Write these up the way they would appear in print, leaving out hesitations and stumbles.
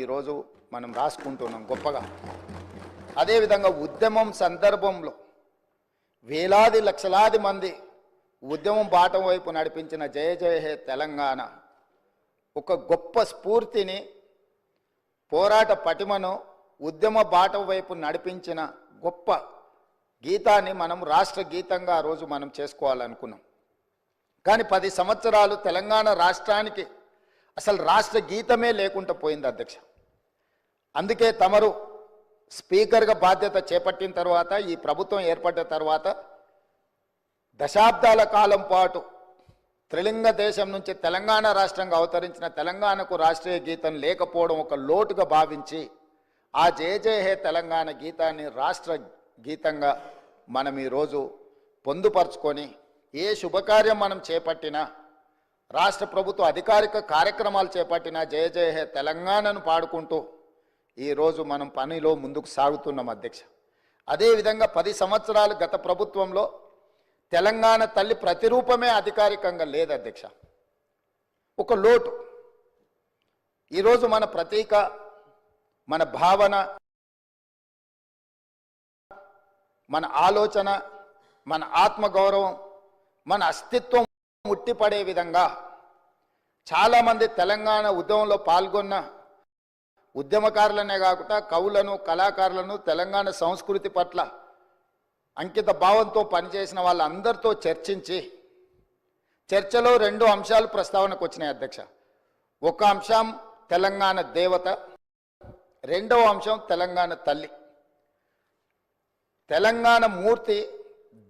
ఈరోజు మనం రాసుకుంటున్నాం గొప్పగా. అదేవిధంగా ఉద్యమం సందర్భంలో వేలాది లక్షలాది మంది ఉద్యమం బాటం వైపు నడిపించిన జయ జయ హే తెలంగాణ ఒక గొప్ప స్ఫూర్తిని, పోరాట పటిమను, ఉద్యమ బాటం వైపు నడిపించిన గొప్ప గీతాన్ని మనం రాష్ట్ర గీతంగా ఆ రోజు మనం చేసుకోవాలనుకున్నాం. కానీ 10 సంవత్సరాలు తెలంగాణ రాష్ట్రానికి అసలు రాష్ట్ర గీతమే లేకుండా పోయింది అధ్యక్ష. అందుకే తమరు స్పీకర్గా బాధ్యత చేపట్టిన తర్వాత, ఈ ప్రభుత్వం ఏర్పడిన తర్వాత దశాబ్దాల కాలం పాటు త్రిలింగ దేశం నుంచి తెలంగాణ రాష్ట్రంగా అవతరించిన తెలంగాణకు రాష్ట్రీయ గీతం లేకపోవడం ఒక లోటుగా భావించి ఆ జయ జయ హే తెలంగాణ గీతాన్ని రాష్ట్ర గీతంగా మనం ఈరోజు పొందుపరుచుకొని ఏ శుభకార్యం మనం చేపట్టినా, రాష్ట్ర ప్రభుత్వ అధికారిక కార్యక్రమాలు చేపట్టినా జయ జయ హే తెలంగాణను పాడుకుంటూ ఈరోజు మనం పనిలో ముందుకు సాగుతున్నాం అధ్యక్ష. అదేవిధంగా 10 సంవత్సరాలు గత ప్రభుత్వంలో తెలంగాణ తల్లి ప్రతిరూపమే అధికారికంగా లేదు అధ్యక్ష. ఒక లోటు. ఈరోజు మన ప్రతీక, మన భావన, మన ఆలోచన, మన ఆత్మగౌరవం, మన అస్తిత్వం ముట్టిపడే విధంగా చాలామంది తెలంగాణ ఉద్యమంలో పాల్గొన్న ఉద్యమకారులనే కాకుండా కవులను, కళాకారులను, తెలంగాణ సంస్కృతి పట్ల అంకిత భావంతో పనిచేసిన వాళ్ళందరితో చర్చించి చర్చలో 2 అంశాలు ప్రస్తావనకు వచ్చినాయి అధ్యక్ష. ఒక అంశం తెలంగాణ దేవత, రెండవ అంశం తెలంగాణ తల్లి. తెలంగాణ మూర్తి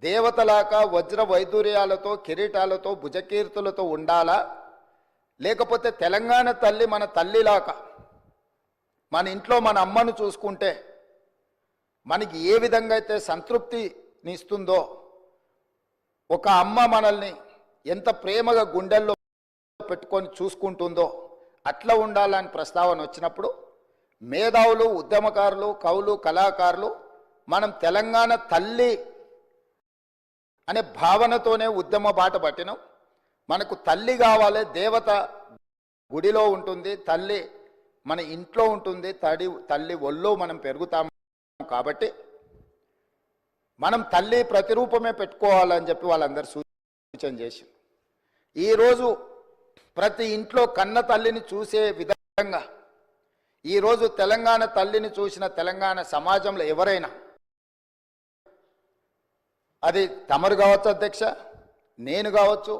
దేవతలాగా వజ్ర వైదూర్యాలతో, కిరీటాలతో, భుజకీర్తులతో ఉండాలా, లేకపోతే తెలంగాణ తల్లి మన తల్లిలాగా మన ఇంట్లో మన అమ్మను చూసుకుంటే మనకి ఏ విధంగా అయితే సంతృప్తిని ఇస్తుందో, ఒక అమ్మ మనల్ని ఎంత ప్రేమగా గుండెల్లో పెట్టుకొని చూసుకుంటుందో అట్లా ఉండాలని ప్రస్తావన వచ్చినప్పుడు మేధావులు, ఉద్యమకారులు, కవులు, కళాకారులు మనం తెలంగాణ తల్లి అనే భావనతోనే ఉద్యమ బాట పట్టినాం. మనకు తల్లి కావాలి, దేవత గుడిలో ఉంటుంది, తల్లి మన ఇంట్లో ఉంటుంది, తల్లి ఒళ్ళో మనం పెరుగుతాము. కాబట్టి మనం తల్లి ప్రతిరూపమే పెట్టుకోవాలని చెప్పి వాళ్ళందరూ సూచన చేసి ఈరోజు ప్రతి ఇంట్లో కన్న తల్లిని చూసే విధంగా ఈరోజు తెలంగాణ తల్లిని చూసిన తెలంగాణ సమాజంలో ఎవరైనా, అది తమరు కావచ్చు అధ్యక్ష, నేను కావచ్చు,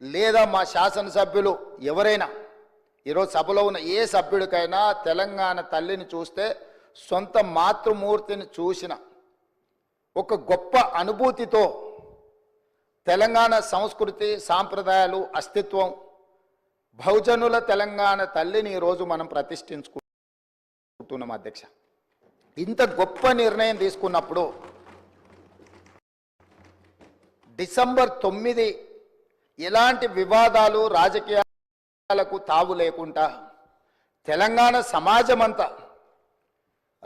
లేదా మా శాసనసభ్యులు ఎవరైనా, ఈరోజు సభలో ఉన్న ఏ సభ్యుడికైనా తెలంగాణ తల్లిని చూస్తే సొంత మాతృమూర్తిని చూసిన ఒక గొప్ప అనుభూతితో తెలంగాణ సంస్కృతి, సాంప్రదాయాలు, అస్తిత్వం, బహుజనుల తెలంగాణ తల్లిని ఈరోజు మనం ప్రతిష్ఠించుకుంటున్నాం అధ్యక్ష. ఇంత గొప్ప నిర్ణయం తీసుకున్నప్పుడు డిసెంబర్ 9 ఎలాంటి వివాదాలు, రాజకీయాలకు తావు లేకుండా తెలంగాణ సమాజం అంతా,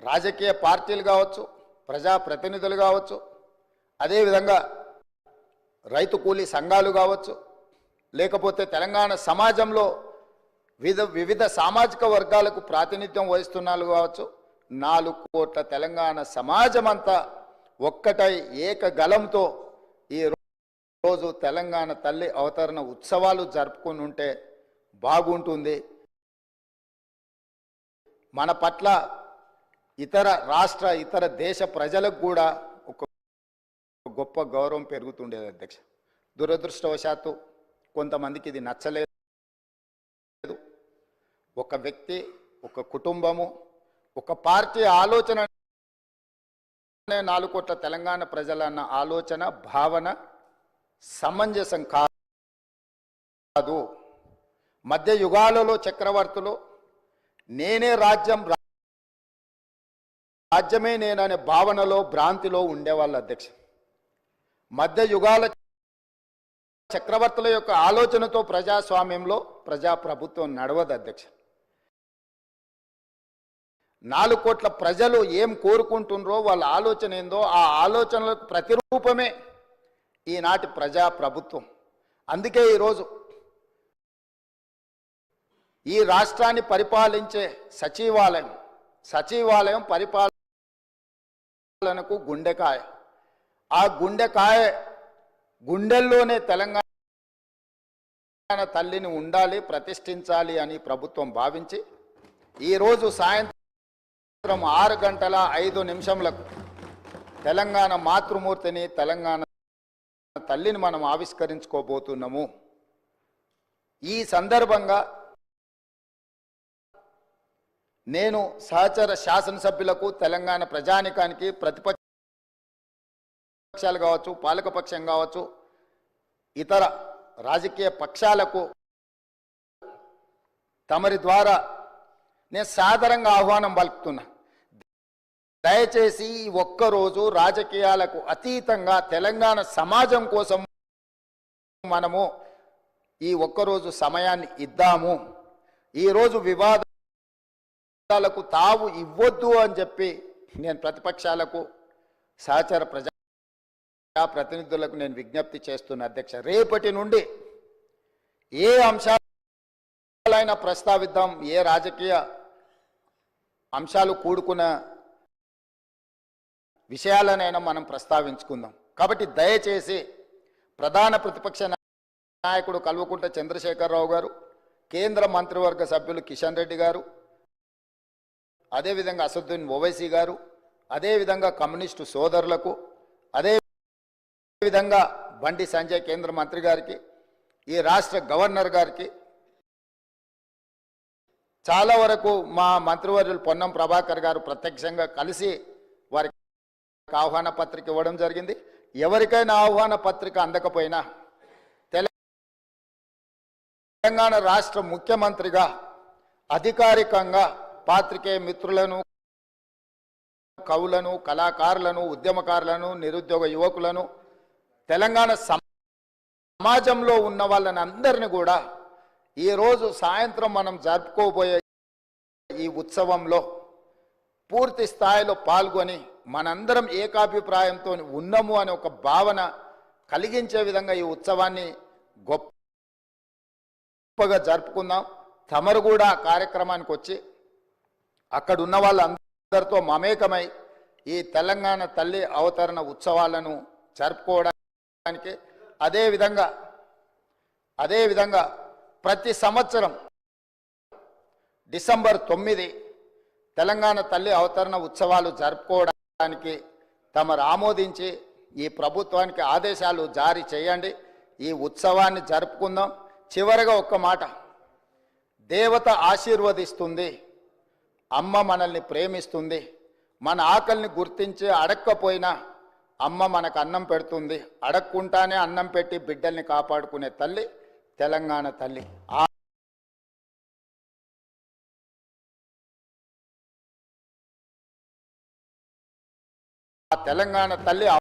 రాజకీయ పార్టీలు కావచ్చు, ప్రజాప్రతినిధులు కావచ్చు, అదేవిధంగా రైతు కూలీ సంఘాలు కావచ్చు, లేకపోతే తెలంగాణ సమాజంలో వివిధ సామాజిక వర్గాలకు ప్రాతినిధ్యం వహిస్తున్నారు కావచ్చు, 4 కోట్ల తెలంగాణ సమాజం అంతా ఒక్కటై ఏకగలంతో ఈరోజు తెలంగాణ తల్లి అవతరణ ఉత్సవాలు జరుపుకుని ఉంటే బాగుంటుంది. మన పట్ల ఇతర రాష్ట్ర, ఇతర దేశ ప్రజలకు కూడా ఒక గొప్ప గౌరవం పెరుగుతుండేది అధ్యక్ష. దురదృష్టవశాత్తు కొంతమందికి ఇది నచ్చలేదు. ఒక వ్యక్తి, ఒక కుటుంబము, ఒక పార్టీ ఆలోచన, 4 కోట్ల తెలంగాణ ప్రజలన్న ఆలోచన, భావన సమంజసం కాదు. మధ్య యుగాలలో చక్రవర్తులు నేనే రాజ్యం, రాజ్యమే నేననే భావనలో, భ్రాంతిలో ఉండేవాళ్ళు అధ్యక్ష. మధ్య యుగాల చక్రవర్తుల యొక్క ఆలోచనతో ప్రజాస్వామ్యంలో ప్రజాప్రభుత్వం నడవదు అధ్యక్ష. 4 కోట్ల ప్రజలు ఏం కోరుకుంటున్నారో, వాళ్ళ ఆలోచన ఏందో, ఆ ఆలోచనలకు ప్రతిరూపమే ఈనాటి ప్రజాప్రభుత్వం. అందుకే ఈరోజు ఈ రాష్ట్రాన్ని పరిపాలించే సచివాలయం పరిపాలనకు గుండెకాయ. ఆ గుండెల్లోనే తెలంగాణ తల్లిని ఉండాలి, ప్రతిష్ఠించాలి అని ప్రభుత్వం భావించి ఈరోజు సాయంత్రం 6:05 తెలంగాణ మాతృమూర్తిని, తెలంగాణ తల్లిని మనం ఆవిష్కరించుకోబోతున్నాము. ఈ సందర్భంగా నేను సహచర శాసనసభ్యులకు, తెలంగాణ ప్రజానికానికి, ప్రతిపక్షాలు కావచ్చు, పాలకపక్షం కావచ్చు, ఇతర రాజకీయ పక్షాలకు తమరి ద్వారా నేను సాదరంగా ఆహ్వానం పలుకుతున్నా. దయచేసి ఈ ఒక్కరోజు రాజకీయాలకు అతీతంగా తెలంగాణ సమాజం కోసం మనము ఈ ఒక్కరోజు సమయాన్ని ఇద్దాము. ఈరోజు వివాదాలకు తావు ఇవ్వద్దు అని చెప్పి నేను ప్రతిపక్షాలకు, సహచర ప్రతినిధులకు నేను విజ్ఞప్తి చేస్తున్న అధ్యక్ష. రేపటి నుండి ఏ అంశాలైనా ప్రస్తావిద్దాం, ఏ రాజకీయ అంశాలు కూడుకున్న విషయాలనైనా మనం ప్రస్తావించుకుందాం. కాబట్టి దయచేసి ప్రధాన ప్రతిపక్ష నాయకుడు కల్వకుంట్ల చంద్రశేఖరరావు గారు, కేంద్ర మంత్రివర్గ సభ్యులు కిషన్ రెడ్డి గారు, అదేవిధంగా అసదుద్దీన్ ఓవైసీ గారు, అదేవిధంగా కమ్యూనిస్టు సోదరులకు, అదేవిధంగా బండి సంజయ్ కేంద్ర మంత్రి గారికి, ఈ రాష్ట్ర గవర్నర్ గారికి, చాలా వరకు మా మంత్రివర్యులు పొన్నం ప్రభాకర్ గారు ప్రత్యక్షంగా కలిసి వారికి ఆహ్వాన పత్రిక ఇవ్వడం జరిగింది. ఎవరికైనా ఆహ్వాన పత్రిక అందకపోయినా తెలంగాణ రాష్ట్ర ముఖ్యమంత్రిగా అధికారికంగా పాత్రికేయ మిత్రులను, కవులను, కళాకారులను, ఉద్యమకారులను, నిరుద్యోగ యువకులను, తెలంగాణ సమాజంలో ఉన్న వాళ్ళని అందరినీ కూడా ఈరోజు సాయంత్రం మనం జరుపుకోబోయే ఈ ఉత్సవంలో పూర్తి స్థాయిలో పాల్గొని మనందరం ఏకాభిప్రాయంతో ఉన్నాము అనే ఒక భావన కలిగించే విధంగా ఈ ఉత్సవాన్ని గొప్పగా జరుపుకుందాం. తమరు కూడా కార్యక్రమానికి వచ్చి అక్కడ ఉన్న వాళ్ళందరితో మమేకమై ఈ తెలంగాణ తల్లి అవతరణ ఉత్సవాలను జరుపుకోవడానికి, అదేవిధంగా ప్రతి సంవత్సరం డిసెంబర్ 9 తెలంగాణ తల్లి అవతరణ ఉత్సవాలు జరుపుకోవడానికి తమరు ఆమోదించి ఈ ప్రభుత్వానికి ఆదేశాలు జారీ చేయండి. ఈ ఉత్సవాన్ని జరుపుకుందాం. చివరిగా ఒక్క మాట, దేవత ఆశీర్వదిస్తుంది, అమ్మ మనల్ని ప్రేమిస్తుంది, మన ఆకలిని గుర్తించి అడక్కపోయినా అమ్మ మనకు అన్నం పెడుతుంది, అడక్కుంటానే అన్నం పెట్టి బిడ్డల్ని కాపాడుకునే తల్లి తెలంగాణ తల్లి. ఆ తెలంగాణ తల్లి